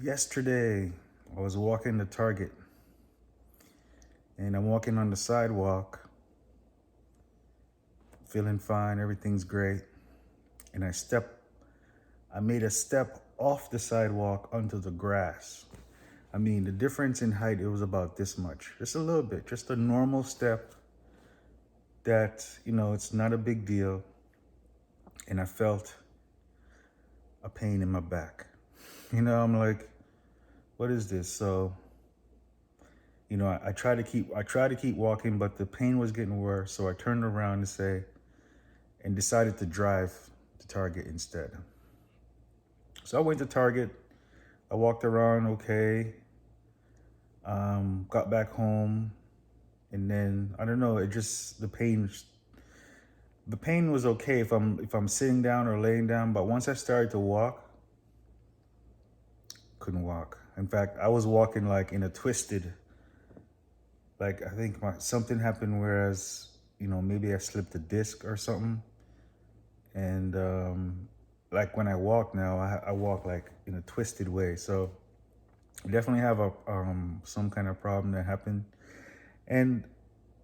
Yesterday, I was walking to Target and I'm walking on the sidewalk, feeling fine, everything's great. And I made a step off the sidewalk onto the grass. I mean, the difference in height, it was about this much, just a little bit, just a normal step that, it's not a big deal. And I felt a pain in my back. I'm like, what is this? So, I tried to keep walking, but the pain was getting worse. So I turned around and decided to drive to Target instead. So I went to Target. I walked around okay. Got back home, and then I don't know. It just the pain was okay if I'm sitting down or laying down. But once I started to walk, couldn't walk. In fact, I was walking like in a twisted. Like I think something happened, whereas maybe I slipped a disc or something, and like when I walk now, I walk like in a twisted way. So I definitely have a some kind of problem that happened. And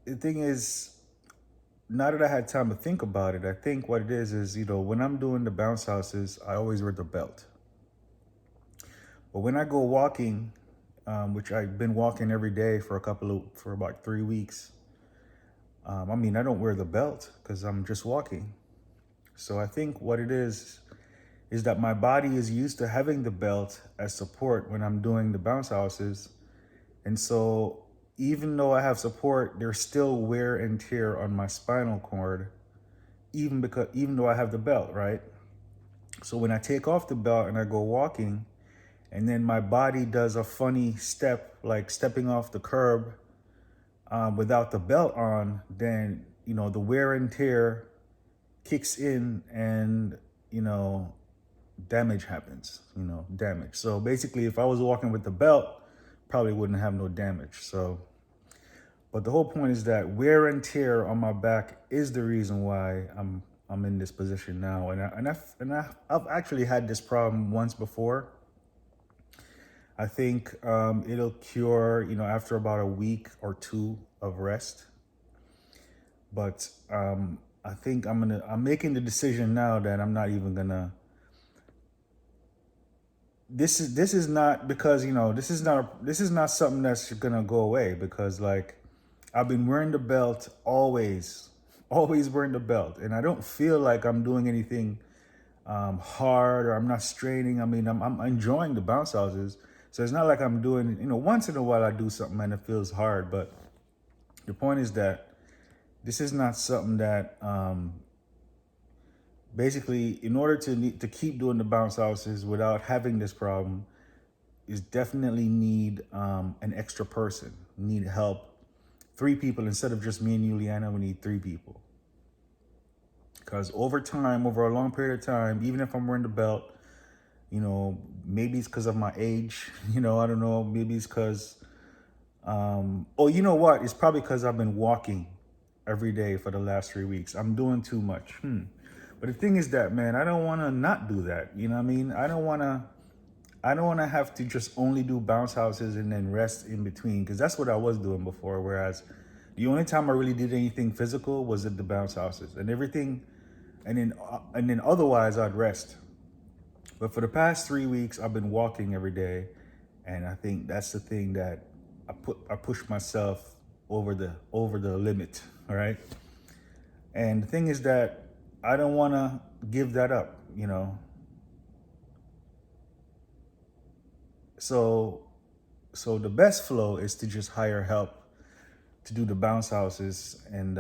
the thing is, now that I had time to think about it, I think what it is when I'm doing the bounce houses, I always wear the belt. But when I go walking, which I've been walking every day for about 3 weeks, I mean, I don't wear the belt because I'm just walking. So I think what it is that my body is used to having the belt as support when I'm doing the bounce houses. And so even though I have support, there's still wear and tear on my spinal cord, even though I have the belt, right? So when I take off the belt and I go walking, and then my body does a funny step, like stepping off the curb without the belt on, then the wear and tear kicks in, and damage happens. Damage. So basically, if I was walking with the belt, probably wouldn't have no damage. So, but the whole point is that wear and tear on my back is the reason why I'm in this position now. I've actually had this problem once before. I think it'll cure, after about a week or two of rest. But I think I'm making the decision now that I'm not even gonna. This is not because this is not something that's gonna go away, because like I've been wearing the belt always wearing the belt, and I don't feel like I'm doing anything hard, or I'm not straining. I mean, I'm enjoying the bounce houses, so it's not like I'm doing. Once in a while I do something and it feels hard, but the point is that this is not something that basically, in order to keep doing the bounce houses without having this problem, is definitely need an extra person. Need help. 3 people instead of just me and Juliana. We need 3 people, because over time, over a long period of time, even if I'm wearing the belt, maybe it's because of my age. I don't know. Maybe it's because, oh, you know what? It's probably because I've been walking every day for the last 3 weeks. I'm doing too much. But the thing is that, man, I don't want to not do that. You know what I mean? I don't want to have to just only do bounce houses and then rest in between, because that's what I was doing before. Whereas the only time I really did anything physical was at the bounce houses, and everything, and then otherwise I'd rest. But for the past 3 weeks, I've been walking every day, and I think that's the thing that I push myself over the limit. All right. And the thing is that I don't want to give that up. So so the best flow is to just hire help to do the bounce houses, and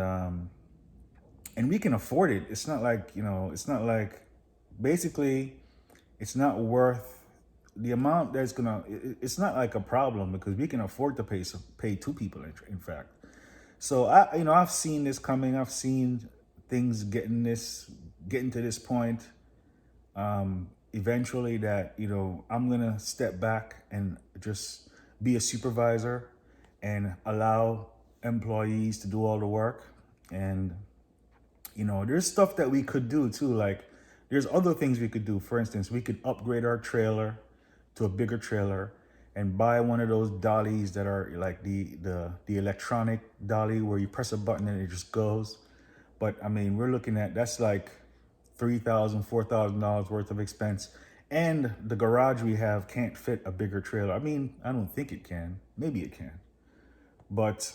we can afford it. It's not like, it's not like, basically, it's not worth the amount that's gonna. It's not like a problem, because we can afford to pay 2 people. In fact, so I've seen this coming. I've seen things getting to this point. Eventually, that I'm gonna step back and just be a supervisor and allow employees to do all the work. And there's stuff that we could do too. Like, there's other things we could do. For instance, we could upgrade our trailer. to a bigger trailer and buy one of those dollies that are like the electronic dolly where you press a button and it just goes. But I mean, we're looking at that's like $3,000, $4,000 worth of expense. And the garage we have can't fit a bigger trailer. I mean, I don't think it can. Maybe it can. But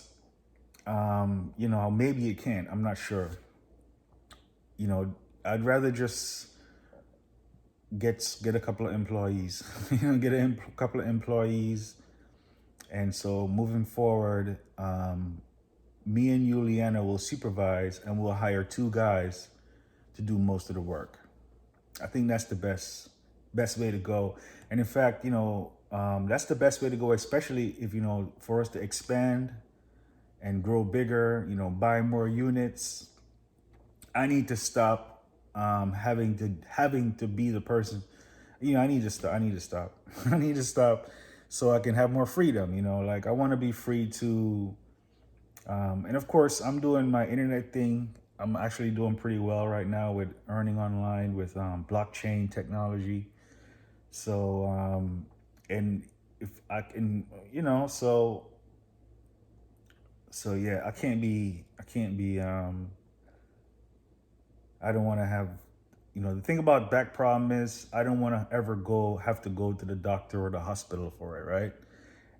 maybe it can. I'm not sure. I'd rather just get a couple of employees. Get a couple of employees. And so moving forward, me and Juliana will supervise, and we'll hire two guys to do most of the work. I think that's the best way to go. And in fact, that's the best way to go, especially if, for us to expand and grow bigger, buy more units. I need to stop having to be the person. I need to stop. I need to stop so I can have more freedom. Like I want to be free to. And of course, I'm doing my internet thing. I'm actually doing pretty well right now with earning online with blockchain technology. So, and if I can, so yeah, I can't be, I don't want to have, the thing about back problem is I don't want to ever have to go to the doctor or the hospital for it, right?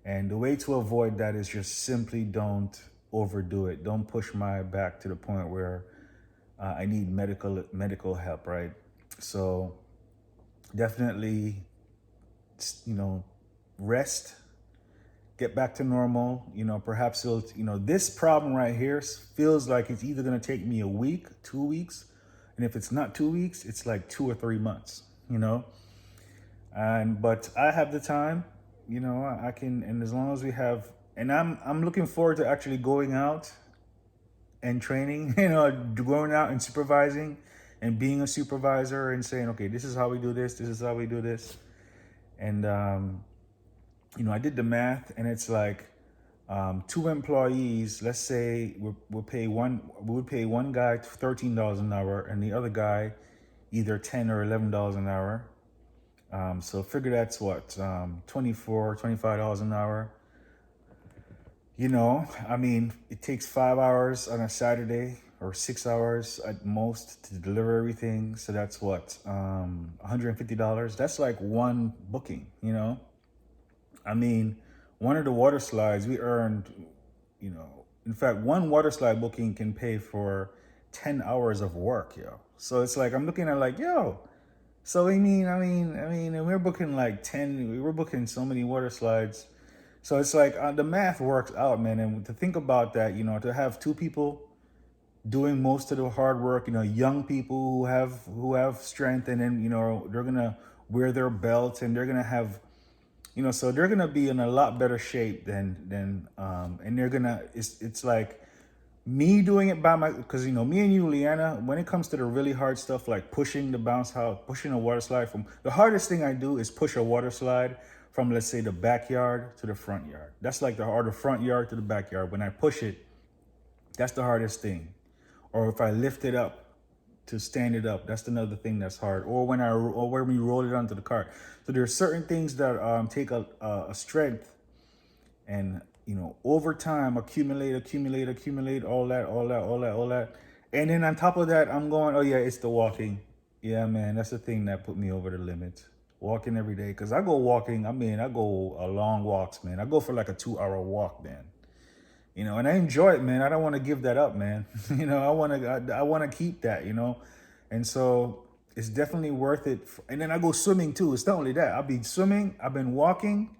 And the way to avoid that is just simply don't overdo it. Don't push my back to the point where I need medical help, right? So definitely, rest, get back to normal. Perhaps it'll, this problem right here feels like it's either going to take me a week, 2 weeks. And if it's not 2 weeks, it's like 2 or 3 months, but I have the time, I can, and as long as we have, and I'm looking forward to actually going out and training, going out and supervising and being a supervisor and saying, okay, this is how we do this. This is how we do this. And, I did the math and it's like, two employees, let's say we would pay one guy $13 an hour and the other guy either $10 or $11 an hour. So figure that's what, $24, $25 an hour. I mean, it takes 5 hours on a Saturday or 6 hours at most to deliver everything. So that's what, $150. That's like one booking, I mean, one of the water slides we earned, in fact, one water slide booking can pay for 10 hours of work, yo. So it's like, I'm looking at like, yo, so and we're booking like we're booking so many water slides. So it's like the math works out, man. And to think about that, to have two people doing most of the hard work, young people who have strength, and then, they're going to wear their belts and they're going to have, so they're going to be in a lot better shape than and they're going to, it's like me doing it by because, me and you, Leanna, when it comes to the really hard stuff, like pushing the bounce house, pushing a water slide the hardest thing I do is push a water slide from, let's say, the backyard to the front yard. That's like the front yard to the backyard. When I push it, that's the hardest thing. Or if I lift it up to stand it up, that's another thing that's hard. Or when we roll it onto the cart. So there are certain things that take a strength and, over time, accumulate, all that. And then on top of that, I'm going, oh yeah, it's the walking. Yeah, man, that's the thing that put me over the limit. Walking every day. Because I go walking, I go long walks, man. I go for like a 2-hour walk, man. And I enjoy it, man. I don't want to give that up, man. I want to keep that, And so it's definitely worth it. And then I go swimming too. It's not only that. I'll be swimming. I've been walking,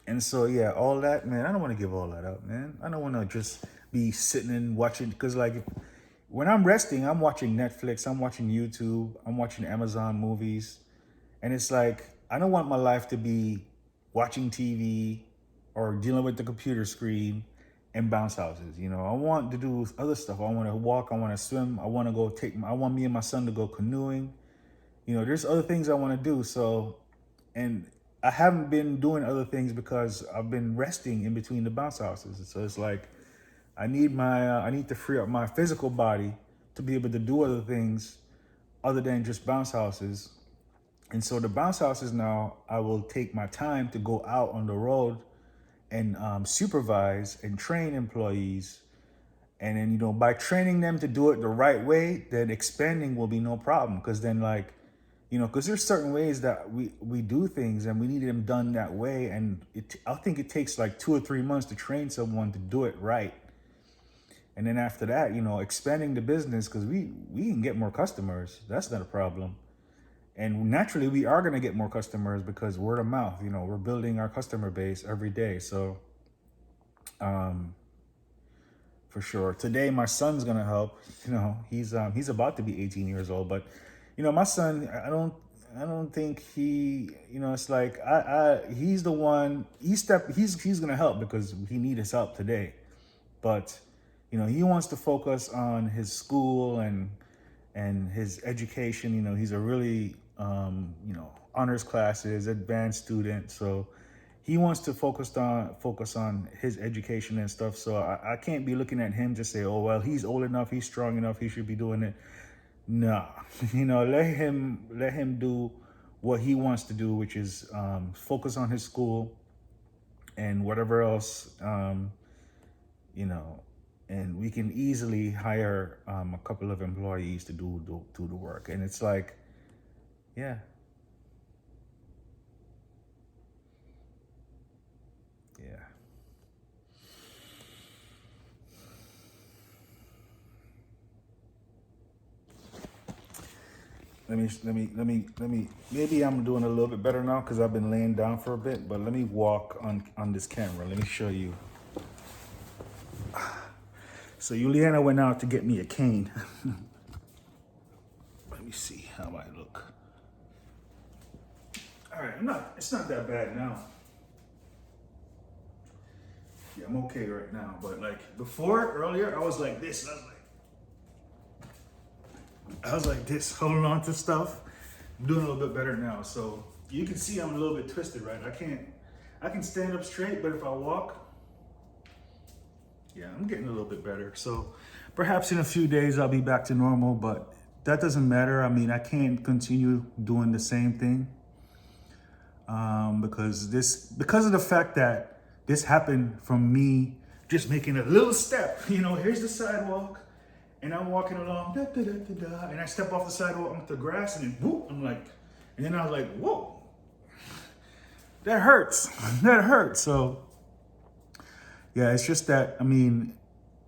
And so, yeah, all that, man, I don't want to give all that up, man. I don't want to just be sitting and watching. Because, like, when I'm resting, I'm watching Netflix. I'm watching YouTube. I'm watching Amazon movies. And it's like, I don't want my life to be watching TV or dealing with the computer screen and bounce houses. I want to do other stuff. I want to walk. I want to swim. I want me and my son to go canoeing. There's other things I want to do. So, and I haven't been doing other things because I've been resting in between the bounce houses. So it's like, I need to free up my physical body to be able to do other things other than just bounce houses. And so the bounce houses now, I will take my time to go out on the road and supervise and train employees. And then, by training them to do it the right way, then expanding will be no problem. Because then, like, because there's certain ways that we do things and we need them done that way. And I think it takes like 2 or 3 months to train someone to do it right. And then after that, expanding the business, because we can get more customers. That's not a problem. And naturally, we are going to get more customers because word of mouth, we're building our customer base every day. So, for sure. Today, my son's going to help. He's about to be 18 years old. But, my son, I don't think he, it's like, he's the one, he's going to help because he needs his help today. But, he wants to focus on his school and his education. He's a really, honors classes, advanced student. So he wants to focus on his education and stuff. So I can't be looking at him to say, oh, well, he's old enough, he's strong enough, he should be doing it. No, let him do what he wants to do, which is focus on his school and whatever else, and we can easily hire a couple of employees to do the work. And it's like, yeah. Yeah. Let me. Maybe I'm doing a little bit better now because I've been laying down for a bit. But let me walk on this camera. Let me show you. So Juliana went out to get me a cane. Let me see how I look. All right, it's not that bad now. Yeah, I'm okay right now. But like before, earlier, I was like this. I was like this, holding on to stuff. I'm doing a little bit better now. So you can see I'm a little bit twisted, right? I can stand up straight, but if I walk, yeah, I'm getting a little bit better. So perhaps in a few days I'll be back to normal, but that doesn't matter. I mean, I can't continue doing the same thing because of the fact that this happened from me just making a little step. Here's the sidewalk, and I'm walking along, da, da, da, da, da, and I step off the sidewalk onto the grass, and then whoop, and then I was like, whoa, that hurts. That hurts. So yeah, it's just that, I mean,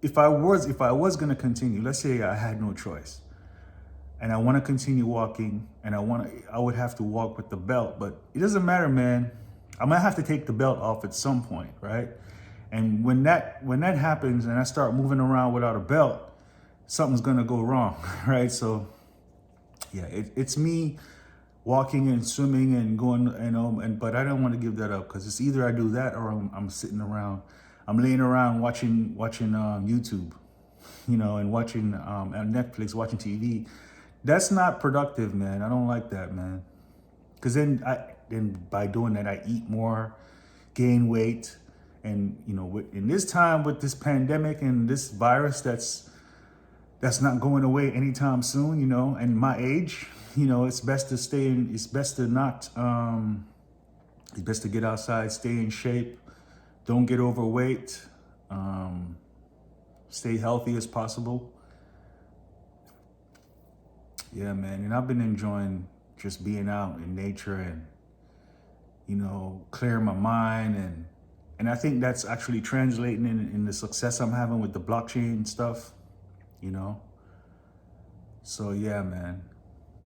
if I was gonna continue, let's say I had no choice, and I want to continue walking, and I would have to walk with the belt, but it doesn't matter, man. I might have to take the belt off at some point, right? And when that happens, and I start moving around without a belt, something's gonna go wrong, right? So, yeah, it's me walking and swimming and going, but I don't want to give that up because it's either I do that or I'm sitting around, I'm laying around watching YouTube, and watching on Netflix, watching TV. That's not productive, man. I don't like that, man. Because then by doing that, I eat more, gain weight, and in this time with this pandemic and this virus that's not going away anytime soon, and my age, it's best to stay in, it's best to not, it's best to get outside, stay in shape, don't get overweight, stay healthy as possible. Yeah, man. And I've been enjoying just being out in nature and, clearing my mind. And I think that's actually translating in the success I'm having with the blockchain stuff, So yeah, man.